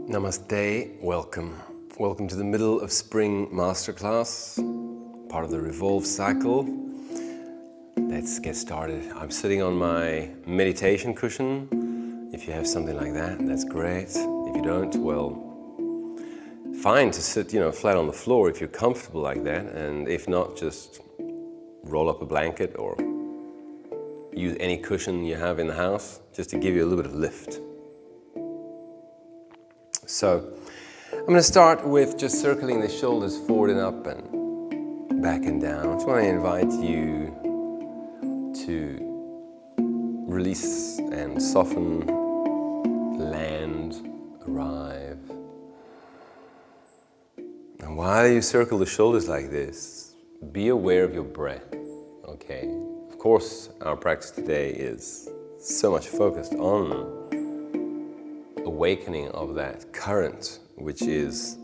Namaste, welcome. Welcome to the middle of spring masterclass, part of the revolve cycle. Let's get started. I'm sitting on my meditation cushion. If you have something like that, that's great. If you don't, well, fine to sit, flat on the floor if you're comfortable like that. And if not, just roll up a blanket or use any cushion you have in the house just to give you a little bit of lift. So I'm going to start with just circling the shoulders forward and up and back and down. I just want to invite you to release and soften, land, arrive. And while you circle the shoulders like this, be aware of your breath, okay? Of course, our practice today is so much focused on awakening of that current, which is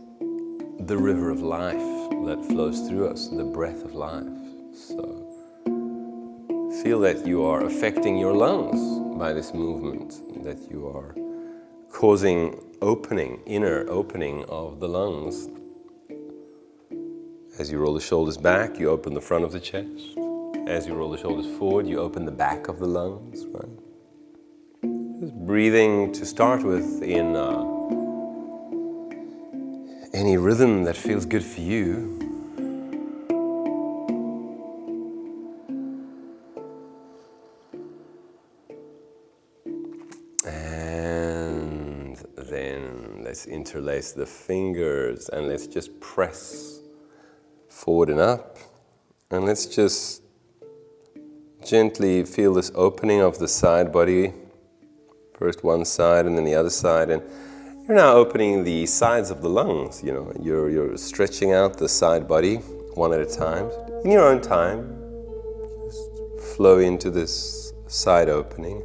the river of life that flows through us, the breath of life. So feel that you are affecting your lungs by this movement, that you are causing opening, inner opening of the lungs. As you roll the shoulders back, you open the front of the chest. As you roll the shoulders forward, you open the back of the lungs, right? Just breathing to start with in any rhythm that feels good for you. And then let's interlace the fingers and let's just press forward and up. And let's just gently feel this opening of the side body. First one side and then the other side, and you're now opening the sides of the lungs. You're stretching out the side body one at a time. In your own time, just flow into this side opening.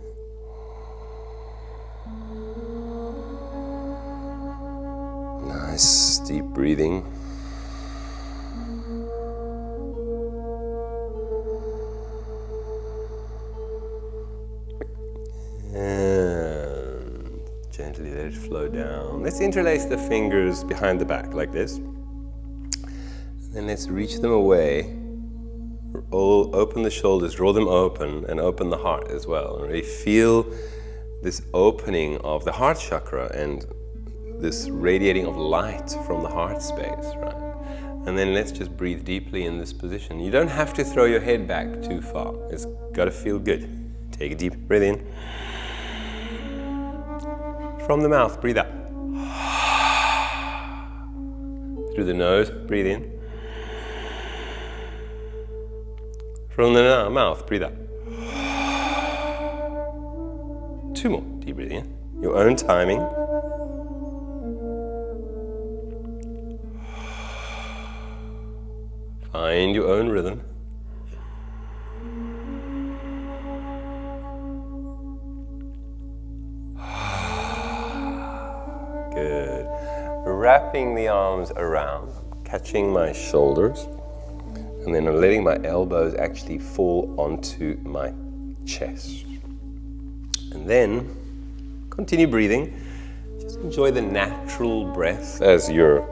Nice deep breathing. And gently let it flow down. Let's interlace the fingers behind the back like this. Then let's reach them away. Open the shoulders, draw them open, and open the heart as well. And really feel this opening of the heart chakra and this radiating of light from the heart space, right? And then let's just breathe deeply in this position. You don't have to throw your head back too far. It's got to feel good. Take a deep breath in. From the mouth, breathe out. Through the nose, breathe in. From the mouth, breathe out. 2 more, deep breathing in. Your own timing. Find your own rhythm. Good. Wrapping the arms around, catching my shoulders, and then I'm letting my elbows actually fall onto my chest. And then continue breathing. Just enjoy the natural breath as you're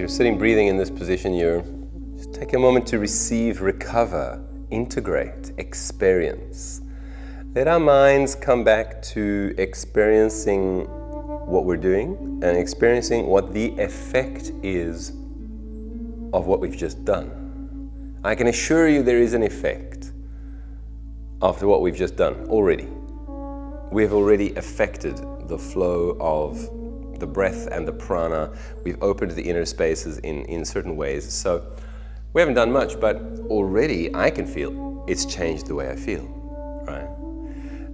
sitting breathing in this position. Just take a moment to receive, recover, integrate, experience. Let our minds come back to experiencing what we're doing and experiencing what the effect is of what we've just done. I can assure you there is an effect after what we've just done already. We have already affected the flow of the breath and the prana. We've opened the inner spaces in certain ways. So we haven't done much, but already I can feel it's changed the way I feel, right?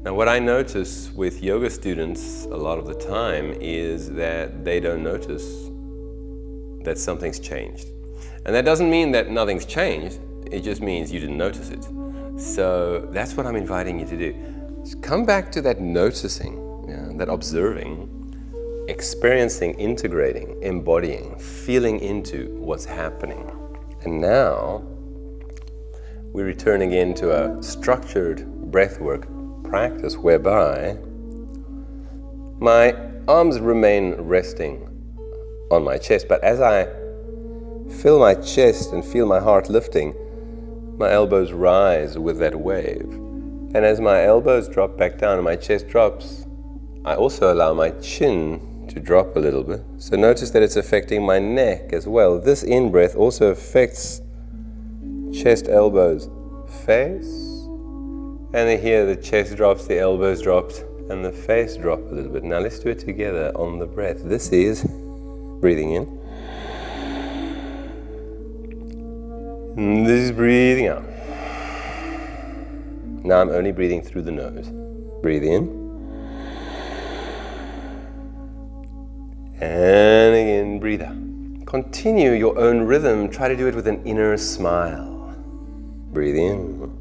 Now, what I notice with yoga students a lot of the time is that they don't notice that something's changed. And that doesn't mean that nothing's changed, it just means you didn't notice it. So that's what I'm inviting you to do. Just come back to that noticing, that observing, experiencing, integrating, embodying, feeling into what's happening. And now we return again to a structured breathwork practice whereby my arms remain resting on my chest, but as I fill my chest and feel my heart lifting, my elbows rise with that wave. And as my elbows drop back down and my chest drops, I also allow my chin to drop a little bit. So notice that it's affecting my neck as well. This in-breath also affects chest, elbows, face. And then here the chest drops, the elbows drops, and the face drop a little bit. Now let's do it together on the breath. This is breathing in. And this is breathing out. Now I'm only breathing through the nose. Breathe in. And again, breathe out. Continue your own rhythm. Try to do it with an inner smile. Breathe in.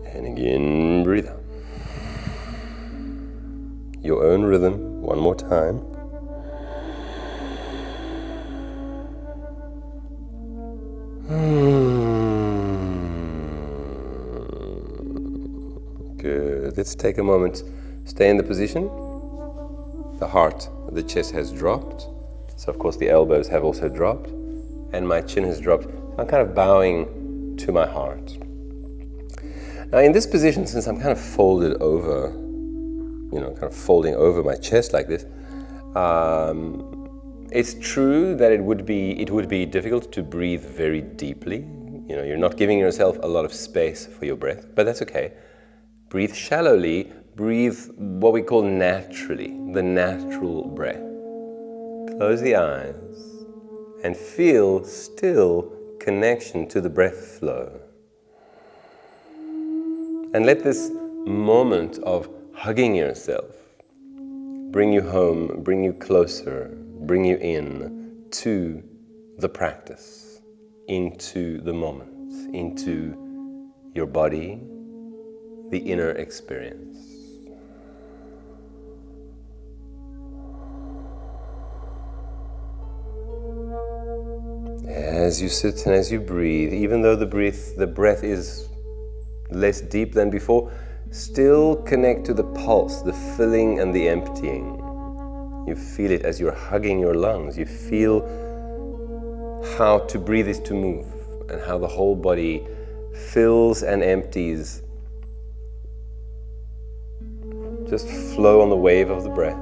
And again, breathe out. Your own rhythm, one more time. Good. Let's take a moment. Stay in the position. The heart, the chest has dropped. So of course the elbows have also dropped. And my chin has dropped. I'm kind of bowing to my heart. Now in this position, since I'm kind of folded over, kind of folding over my chest like this, it's true that it would be difficult to breathe very deeply. You're not giving yourself a lot of space for your breath, but that's okay. Breathe shallowly, breathe what we call naturally, the natural breath. Close the eyes and feel still connection to the breath flow. And let this moment of hugging yourself bring you home, bring you closer, bring you in to the practice, into the moment, into your body, the inner experience. As you sit and as you breathe, even though the breath is less deep than before, still connect to the pulse, the filling and the emptying. You feel it as you're hugging your lungs. You feel how to breathe is to move and how the whole body fills and empties. Just flow on the wave of the breath.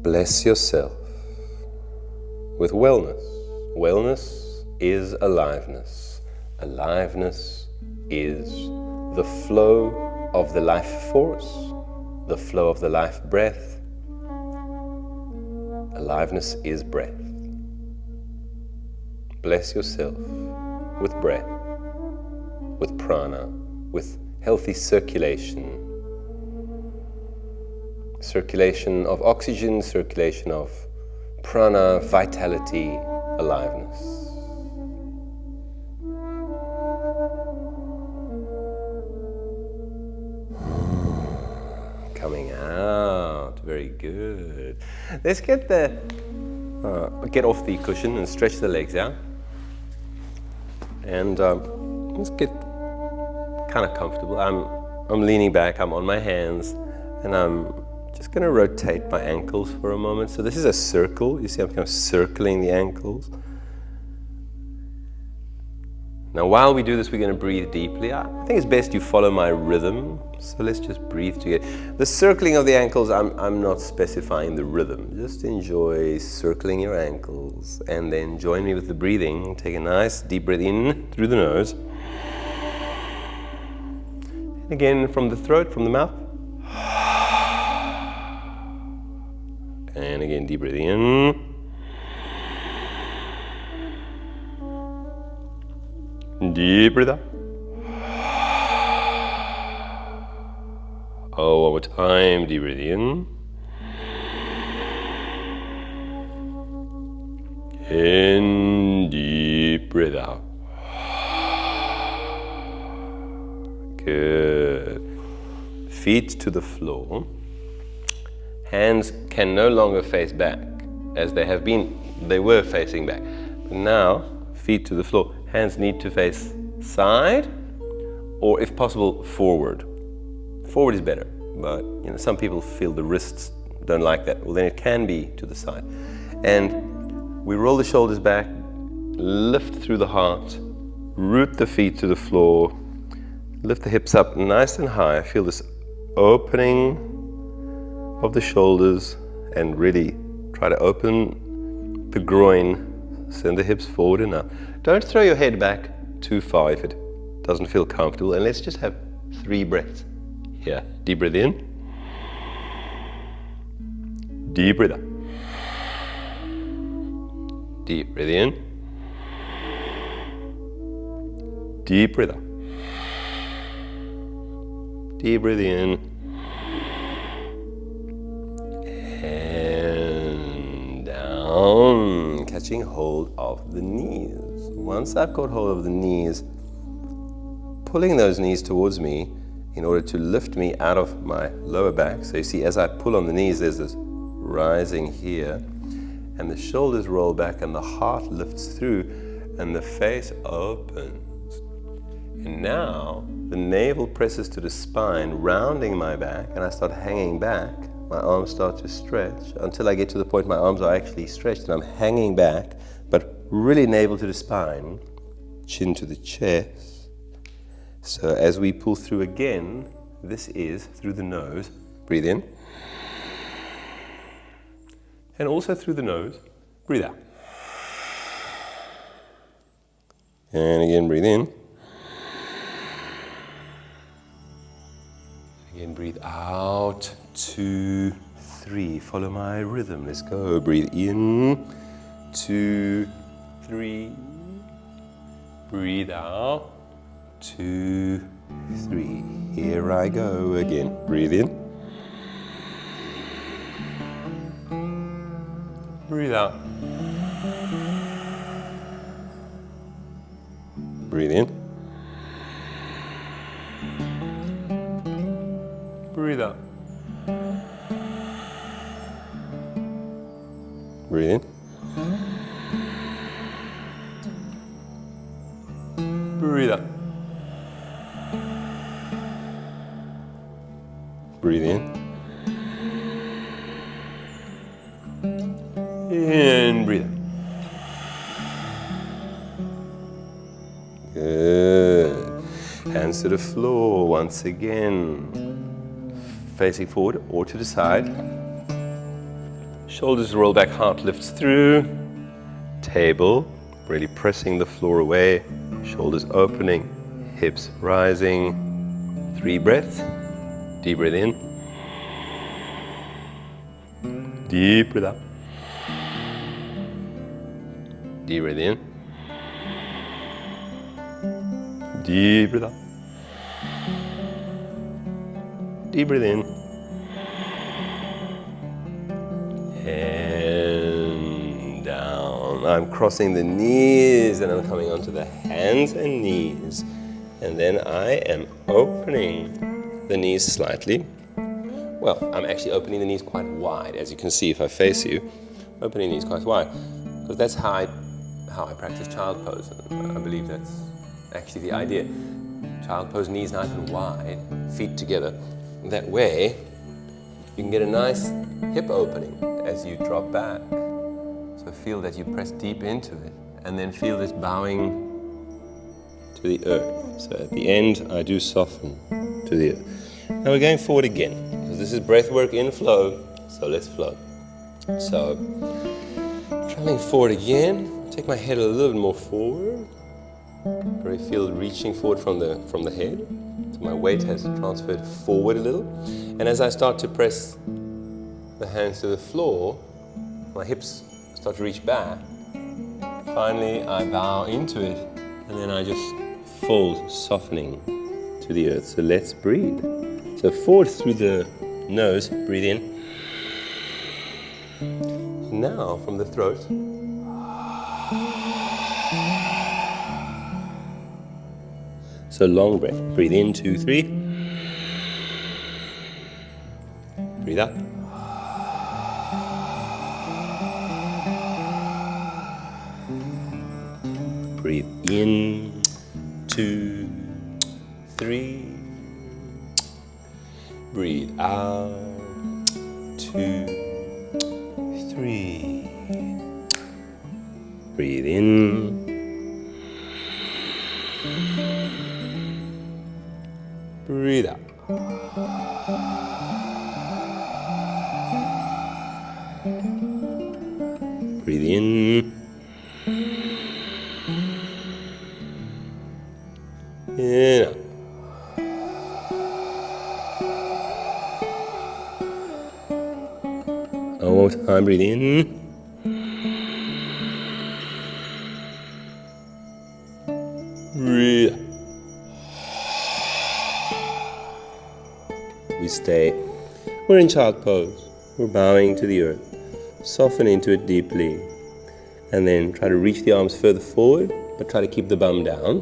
Bless yourself with wellness. Wellness is aliveness. Aliveness is the flow of the life force, the flow of the life breath. Aliveness is breath. Bless yourself with breath, with prana, with healthy circulation. Circulation of oxygen, circulation of prana, vitality, aliveness. Coming out, very good. Let's get off the cushion and stretch the legs out. And let's get kind of comfortable. I'm leaning back, I'm on my hands, and I'm just going to rotate my ankles for a moment. So this is a circle. You see I'm kind of circling the ankles. Now while we do this, we're going to breathe deeply. I think it's best you follow my rhythm. So let's just breathe together. The circling of the ankles, I'm not specifying the rhythm. Just enjoy circling your ankles and then join me with the breathing. Take a nice deep breath in through the nose. And again from the throat, from the mouth. And again, deep breath in. Deep breath out. Oh, one more time, deep breath in. And deep breath out. Good. Feet to the floor. Hands can no longer face back as they were facing back. But now, feet to the floor, hands need to face side, or if possible, forward. Forward is better, but some people feel the wrists don't like that. Well, then it can be to the side. And we roll the shoulders back, lift through the heart, root the feet to the floor, lift the hips up nice and high. Feel this opening of the shoulders and really try to open the groin, send the hips forward and up. Don't throw your head back too far if it doesn't feel comfortable, and let's just have 3 breaths. Here, deep breath in, deep breath out, deep breath in, deep breath out, deep breath in, and down, catching hold of the knees. Once I've got hold of the knees, pulling those knees towards me in order to lift me out of my lower back. So you see, as I pull on the knees, there's this rising here, and the shoulders roll back and the heart lifts through and the face opens. And now the navel presses to the spine, rounding my back, and I start hanging back. My arms start to stretch until I get to the point my arms are actually stretched and I'm hanging back, but really navel to the spine, chin to the chest. So as we pull through again, this is through the nose. Breathe in. And also through the nose, breathe out. And again, breathe in. Again, breathe out. 2, 3. Follow my rhythm. Let's go. Breathe in. 2, 3. Breathe out. 2, 3. Here I go again. Breathe in. Breathe out. Breathe in. Breathe out. Breathe in. Breathe out. Breathe in. And breathe out. Good. Hands to the floor once again. Facing forward or to the side. Shoulders roll back, heart lifts through. Table, really pressing the floor away. Shoulders opening, hips rising. 3 breaths. Deep breath in. Deep breath out. Deep breath in. Deep breath out. Deep breath in. And down. I'm crossing the knees and I'm coming onto the hands and knees. And then I am opening the knees slightly. Well, I'm actually opening the knees quite wide. As you can see, if I face you, opening the knees quite wide. Because that's how I practice child pose. I believe that's actually the idea. Child pose, knees nice and wide, feet together. That way, you can get a nice hip opening as you drop back. So feel that you press deep into it, and then feel this bowing to the earth. So at the end, I do soften to the earth. Now we're going forward again, because this is breath work in flow, so let's flow. So, traveling forward again, take my head a little bit more forward. Really feel reaching forward from the head. So my weight has transferred forward a little. And as I start to press the hands to the floor, my hips start to reach back. Finally, I bow into it, and then I just fold, softening to the earth. So let's breathe. So forward through the nose, breathe in. Now from the throat. So long breath. Breathe in, 2, 3. Breathe out. Breathe in, 2, 3. Breathe out. 2, 3. Breathe in. Breathe out. Breathe in. In out. One more time, breathe in. Breathe out. We stay. We're in child pose. We're bowing to the earth. Soften into it deeply. And then try to reach the arms further forward, but try to keep the bum down.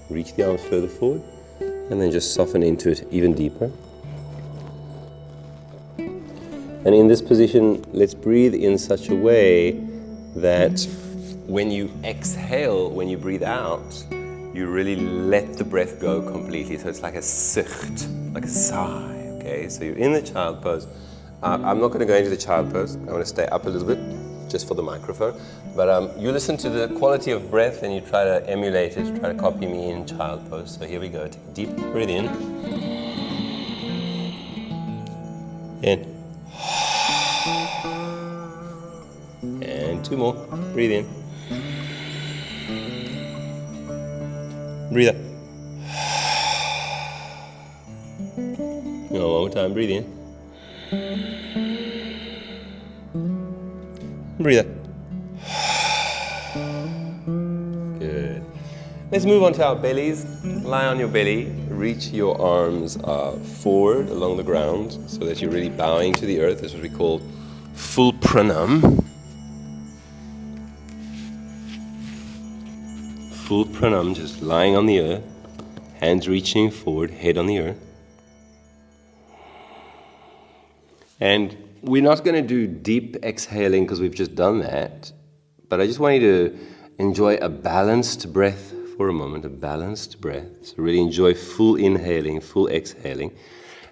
Reach the arms further forward. And then just soften into it even deeper. And in this position, let's breathe in such a way that when you exhale, when you breathe out, you really let the breath go completely. So it's like a sicht, like a sigh, okay? So you're in the child pose. I'm not going to go into the child pose. I want to stay up a little bit, just for the microphone. But you listen to the quality of breath and you try to emulate it, try to copy me in child pose. So here we go. Take a deep breath in. In. And 2 more. Breathe in. Breathe out. One more time. Breathe in. Breathe out. Good. Let's move on to our bellies. Lie on your belly. Reach your arms forward along the ground so that you're really bowing to the earth. This is what we call full pranam. Full pranam, just lying on the earth. Hands reaching forward, head on the earth. And we're not going to do deep exhaling because we've just done that. But I just want you to enjoy a balanced breath for a moment, a balanced breath. So really enjoy full inhaling, full exhaling.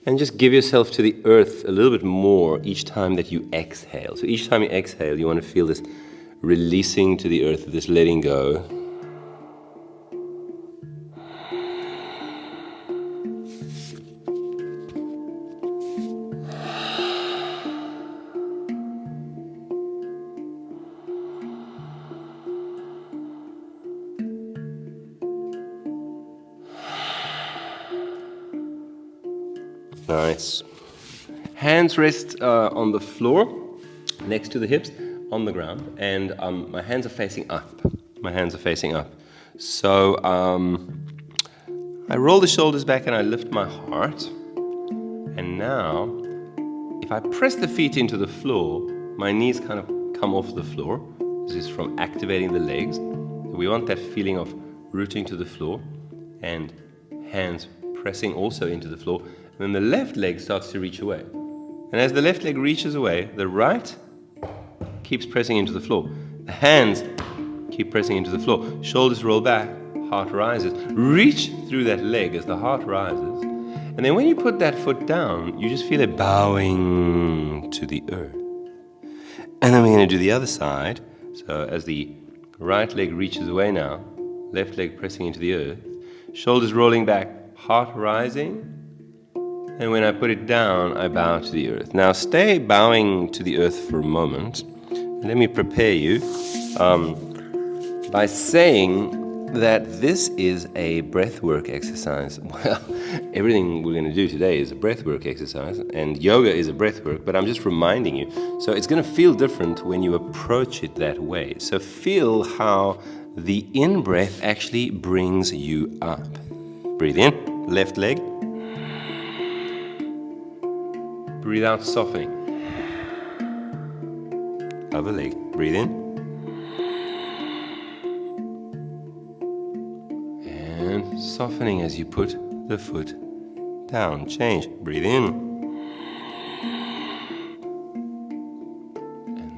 And just give yourself to the earth a little bit more each time that you exhale. So each time you exhale, you want to feel this releasing to the earth, this letting go. Nice. Hands rest on the floor, next to the hips, on the ground, and my hands are facing up. My hands are facing up. So I roll the shoulders back and I lift my heart. And now, if I press the feet into the floor, my knees kind of come off the floor. This is from activating the legs. We want that feeling of rooting to the floor and hands pressing also into the floor. And then the left leg starts to reach away. And as the left leg reaches away, the right keeps pressing into the floor. The hands keep pressing into the floor. Shoulders roll back, heart rises. Reach through that leg as the heart rises. And then when you put that foot down, you just feel it bowing to the earth. And then we're going to do the other side. So as the right leg reaches away now, left leg pressing into the earth, shoulders rolling back, heart rising. And when I put it down, I bow to the earth. Now stay bowing to the earth for a moment. Let me prepare you by saying that this is a breathwork exercise. Well, everything we're going to do today is a breathwork exercise, and yoga is a breathwork, but I'm just reminding you. So it's going to feel different when you approach it that way. So feel how the in-breath actually brings you up. Breathe in, left leg. Breathe out, softening. Other leg. Breathe in. And softening as you put the foot down. Change. Breathe in.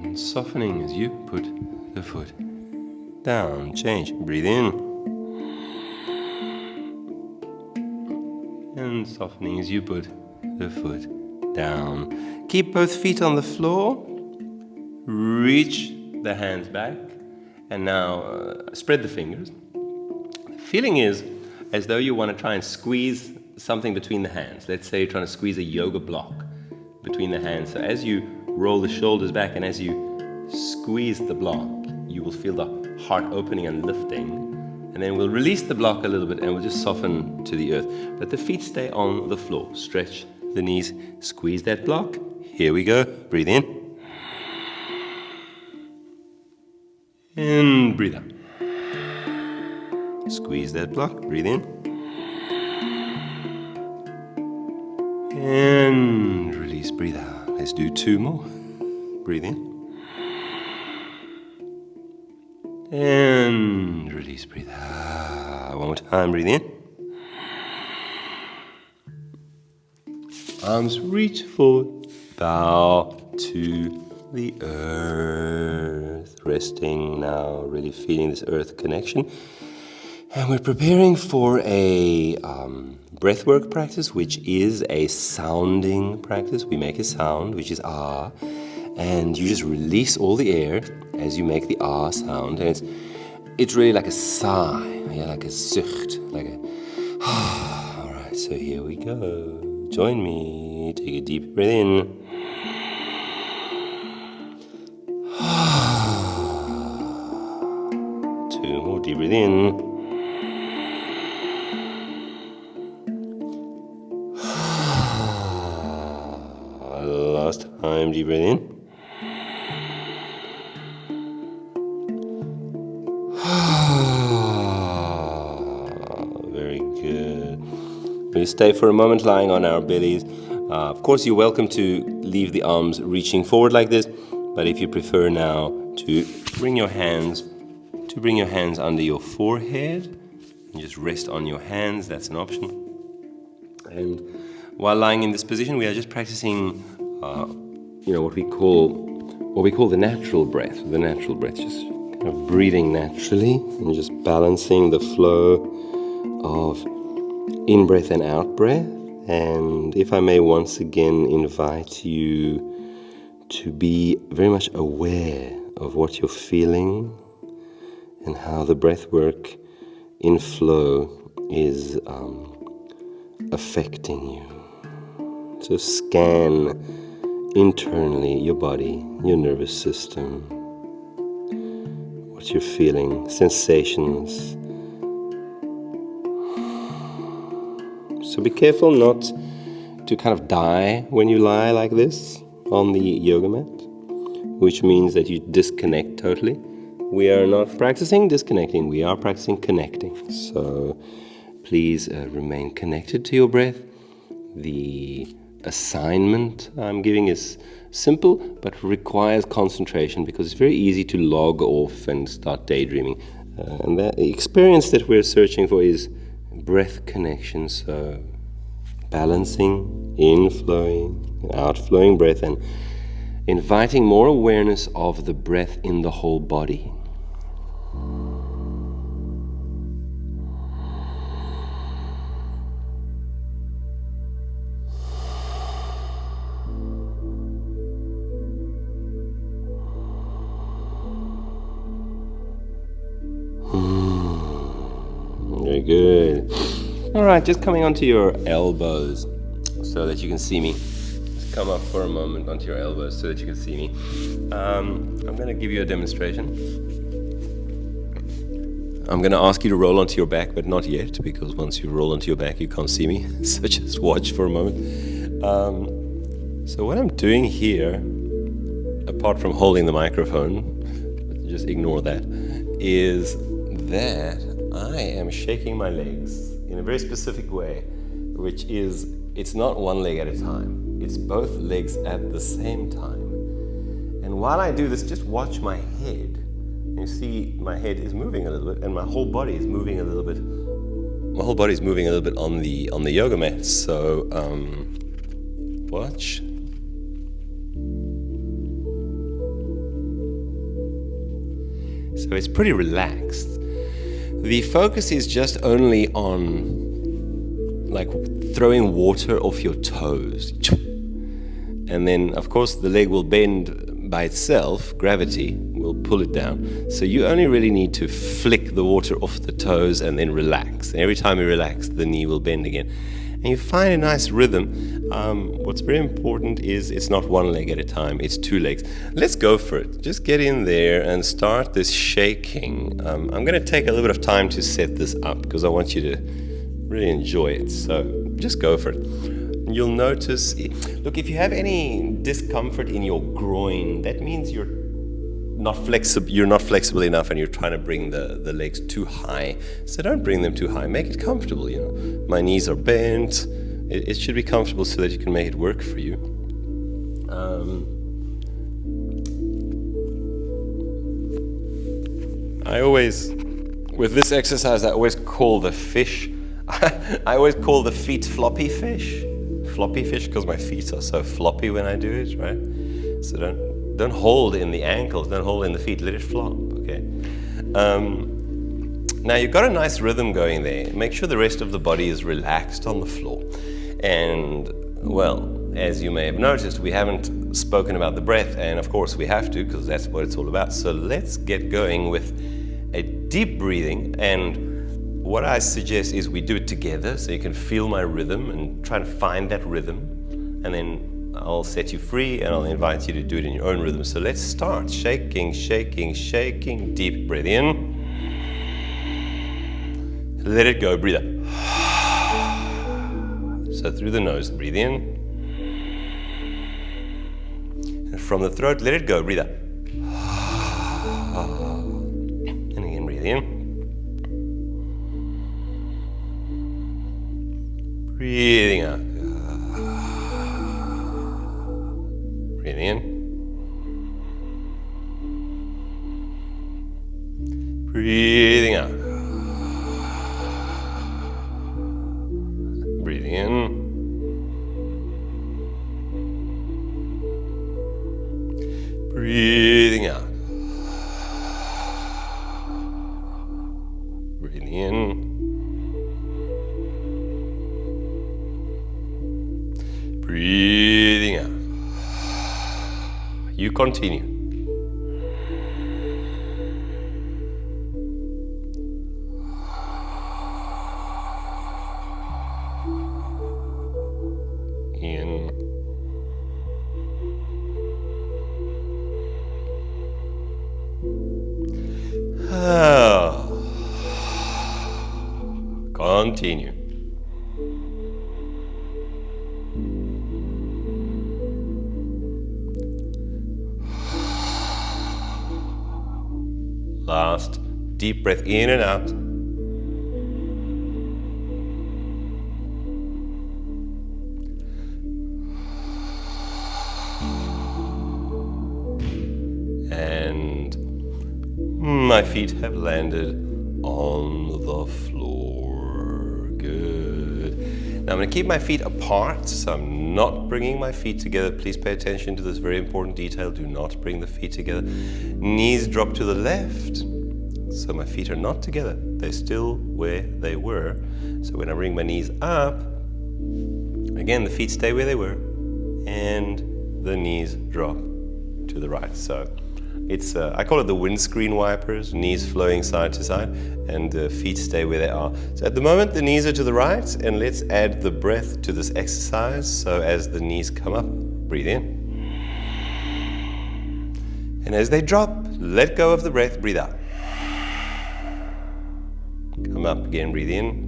And softening as you put the foot down. Change. Breathe in. softening as you put the foot down. Keep both feet on the floor. Reach the hands back. And now spread the fingers. The feeling is as though you want to try and squeeze something between the hands. Let's say you're trying to squeeze a yoga block between the hands. So as you roll the shoulders back and as you squeeze the block, you will feel the heart opening and lifting. And then we'll release the block a little bit and we'll just soften to the earth. But the feet stay on the floor. Stretch the knees, squeeze that block. Here we go. Breathe in. And breathe out. Squeeze that block. Breathe in. And release. Breathe out. Let's do 2 more. Breathe in. And release. Breathe out. One more time. Breathe in. Arms reach forward. Bow to the earth. Resting now, really feeling this earth connection. And we're preparing for a breathwork practice, which is a sounding practice. We make a sound, which is ah, and you just release all the air as you make the ah sound. And it's really like a sigh, yeah, like a zucht, like a all right, so here we go. Join me. Take a deep breath in. 2 more, deep breath in. Last time, deep breath in. Very good. We stay for a moment lying on our bellies. Of course, you're welcome to leave the arms reaching forward like this, but if you prefer now to bring your hands under your forehead and just rest on your hands, that's an option. And while lying in this position, we are just practicing, what we call the natural breath. The natural breath, just kind of breathing naturally and just balancing the flow of in-breath and out-breath. And if I may once again invite you to be very much aware of what you're feeling and how the breath work in flow is affecting you. So scan internally your body, your nervous system, what you're feeling, sensations. So be careful not to kind of die when you lie like this on the yoga mat, which means that you disconnect totally. We are not practicing disconnecting, we are practicing connecting. So please remain connected to your breath. The assignment I'm giving is simple but requires concentration because it's very easy to log off and start daydreaming. And the experience that we're searching for is breath connection, so balancing in-flowing and outflowing breath and inviting more awareness of the breath in the whole body. Very good. All right, just coming onto your elbows so that you can see me. Just come up for a moment onto your elbows so that you can see me. I'm going to give you a demonstration. I'm going to ask you to roll onto your back, but not yet, because once you roll onto your back, you can't see me. So just watch for a moment. So what I'm doing here, apart from holding the microphone, just ignore that, is that I am shaking my legs in a very specific way, which is, it's not one leg at a time, it's both legs at the same time. And while I do this, just watch my head. You see my head is moving a little bit and my whole body is moving a little bit. My whole body is moving a little bit on the yoga mat. So watch. So it's pretty relaxed. The focus is just only on like throwing water off your toes. And then, of course, the leg will bend by itself. Gravity will pull it down. So you only really need to flick the water off the toes and then relax. And every time you relax, the knee will bend again. And you find a nice rhythm. What's very important is it's not one leg at a time, it's two legs. Let's go for it. Just get in there and start this shaking. I'm going to take a little bit of time to set this up because I want you to really enjoy it. So just go for it. You'll notice, look, if you have any discomfort in your groin, that means you're not flexible enough and you're trying to bring the legs too high. So don't bring them too high. Make it comfortable, you know. My knees are bent. It should be comfortable so that you can make it work for you. With this exercise, I always call the fish, I always call the feet floppy fish. Floppy fish because my feet are so floppy when I do it, right? So don't hold in the ankles, don't hold in the feet, let it flop, okay? Now you've got a nice rhythm going there. Make sure the rest of the body is relaxed on the floor. And, well, as you may have noticed, we haven't spoken about the breath, and of course we have to because that's what it's all about. So let's get going with a deep breathing, and what I suggest is we do it together so you can feel my rhythm and try to find that rhythm, and then I'll set you free and I'll invite you to do it in your own rhythm. So let's start. Shaking, shaking, shaking. Deep breath in. Let it go. Breathe out. So through the nose, breathe in. And from the throat, let it go. Breathe out. And again, breathe in. Breathing out. Breathing in. Breathing out. Breathing in. Breathing out. Breathing in. Breathing out. You continue. In. Continue. Last deep breath in and out. And my feet have landed on the floor. Good. Now I'm going to keep my feet apart, so I'm not bringing my feet together. Please pay attention to this very important detail. Do not bring the feet together. Knees drop to the left, so my feet are not together. They're still where they were. So when I bring my knees up, again, the feet stay where they were, and the knees drop to the right. So it's, I call it the windscreen wipers, knees flowing side to side, and the feet stay where they are. So at the moment, the knees are to the right, and let's add the breath to this exercise. So as the knees come up, breathe in. And as they drop, let go of the breath, breathe out. Come up again, breathe in.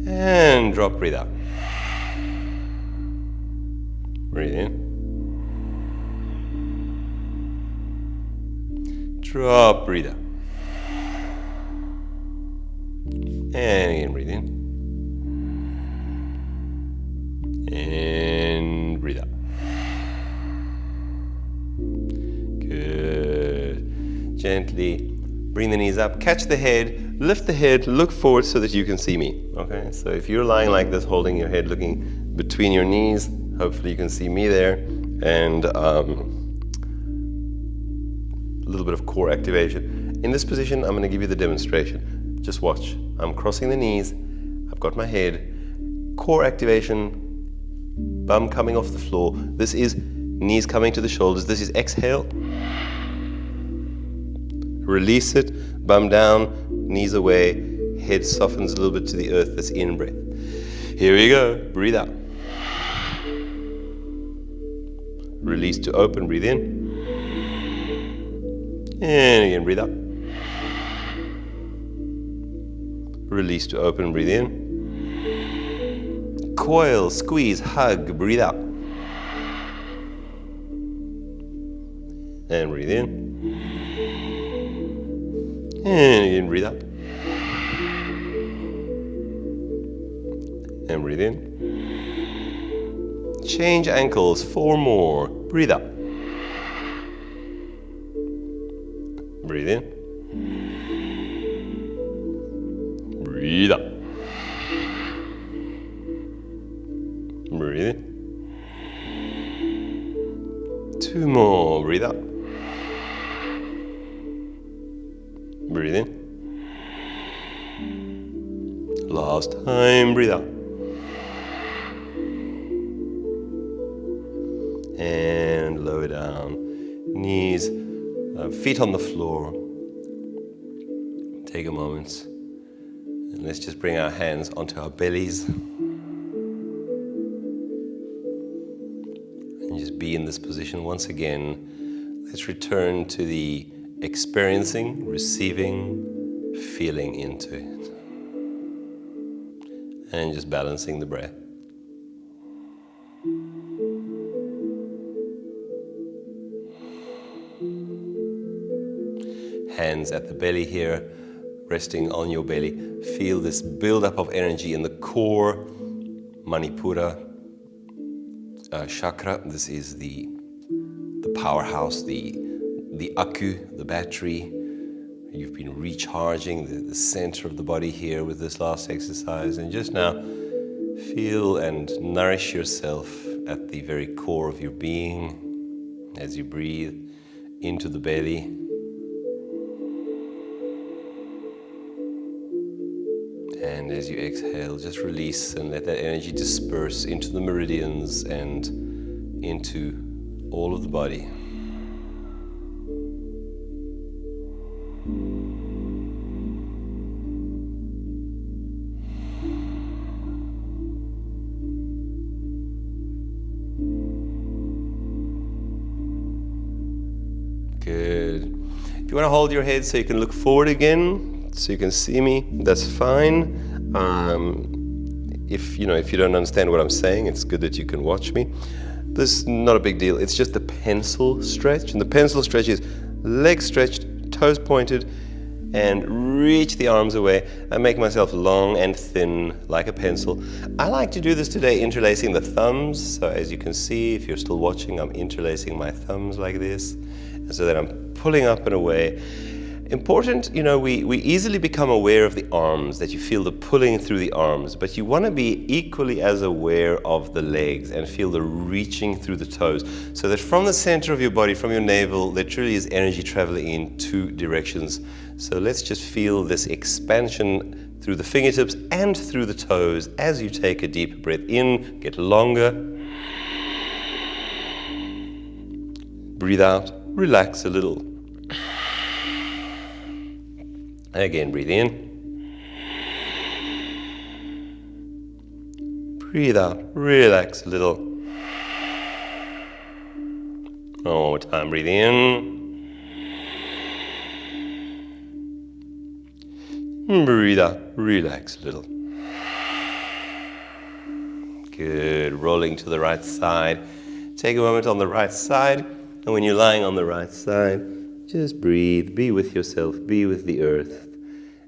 And drop, breathe out. Breathe in. Drop, breathe out. And again, breathe in. And breathe out. Good. Gently bring the knees up, catch the head, lift the head, look forward so that you can see me. Okay, so if you're lying like this, holding your head, looking between your knees, hopefully you can see me there, and a little bit of core activation. In this position, I'm going to give you the demonstration. Just watch. I'm crossing the knees. I've got my head. Core activation. Bum coming off the floor. This is knees coming to the shoulders. This is exhale. Release it. Bum down. Knees away. Head softens a little bit to the earth. That's in breath. Here we go. Breathe out. Release to open. Breathe in. And again, breathe out. Release to open. Breathe in. Coil, squeeze, hug. Breathe out. And breathe in. And again, breathe out. And breathe in. Change ankles, 4 more. Breathe out. Breathe in. Breathe out. Breathe in. 2 more. Breathe out. Breathe in. Last time. Breathe out. And lower down. Knees, feet on the floor. Take a moment. And let's just bring our hands onto our bellies. And just be in this position once again. Let's return to the experiencing, receiving, feeling into it. And just balancing the breath. Hands at the belly here, resting on your belly. Feel this build-up of energy in the core, Manipura chakra. This is the powerhouse, the akku, the battery. You've been recharging the center of the body here with this last exercise. And just now, feel and nourish yourself at the very core of your being as you breathe into the belly. And as you exhale, just release and let that energy disperse into the meridians and into all of the body. Good. If you want to hold your head so you can look forward again, so you can see me, that's fine. If you don't understand what I'm saying, it's good that you can watch me. This is not a big deal. It's just a pencil stretch. And the pencil stretch is legs stretched, toes pointed, and reach the arms away. I make myself long and thin like a pencil. I like to do this today interlacing the thumbs. So as you can see, if you're still watching, I'm interlacing my thumbs like this. And so that I'm pulling up and away. Important, we easily become aware of the arms, that you feel the pulling through the arms, but you want to be equally as aware of the legs and feel the reaching through the toes, so that from the center of your body, from your navel, there truly is energy traveling in 2 directions. So let's just feel this expansion through the fingertips and through the toes as you take a deep breath in, get longer. Breathe out, relax a little. Again, breathe in. Breathe out, relax a little. One more time, breathe in. Breathe out, relax a little. Good, rolling to the right side. Take a moment on the right side, and when you're lying on the right side, just breathe, be with yourself, be with the earth.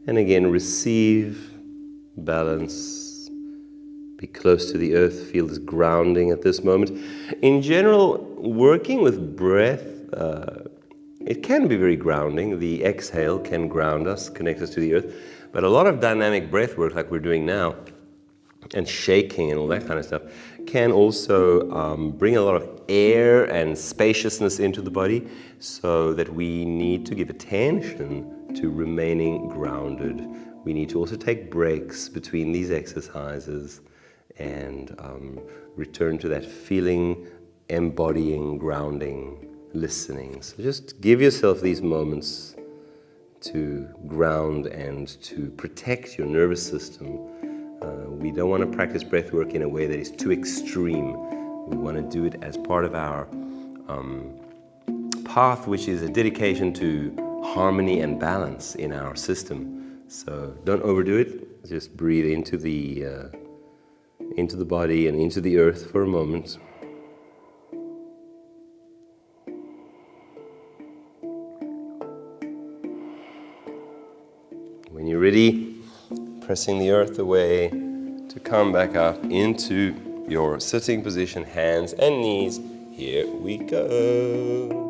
And again, receive, balance, be close to the earth, feel this grounding at this moment. In general, working with breath, it can be very grounding. The exhale can ground us, connect us to the earth. But a lot of dynamic breath work, like we're doing now, and shaking and all that kind of stuff can also bring a lot of air and spaciousness into the body, so that we need to give attention to remaining grounded. We need to also take breaks between these exercises and return to that feeling, embodying, grounding, listening. So just give yourself these moments to ground and to protect your nervous system. We don't want to practice breath work in a way that is too extreme. We want to do it as part of our path, which is a dedication to harmony and balance in our system. So don't overdo it. Just breathe into the body and into the earth for a moment. When you're ready, pressing the earth away to come back up into your sitting position, hands and knees. Here we go.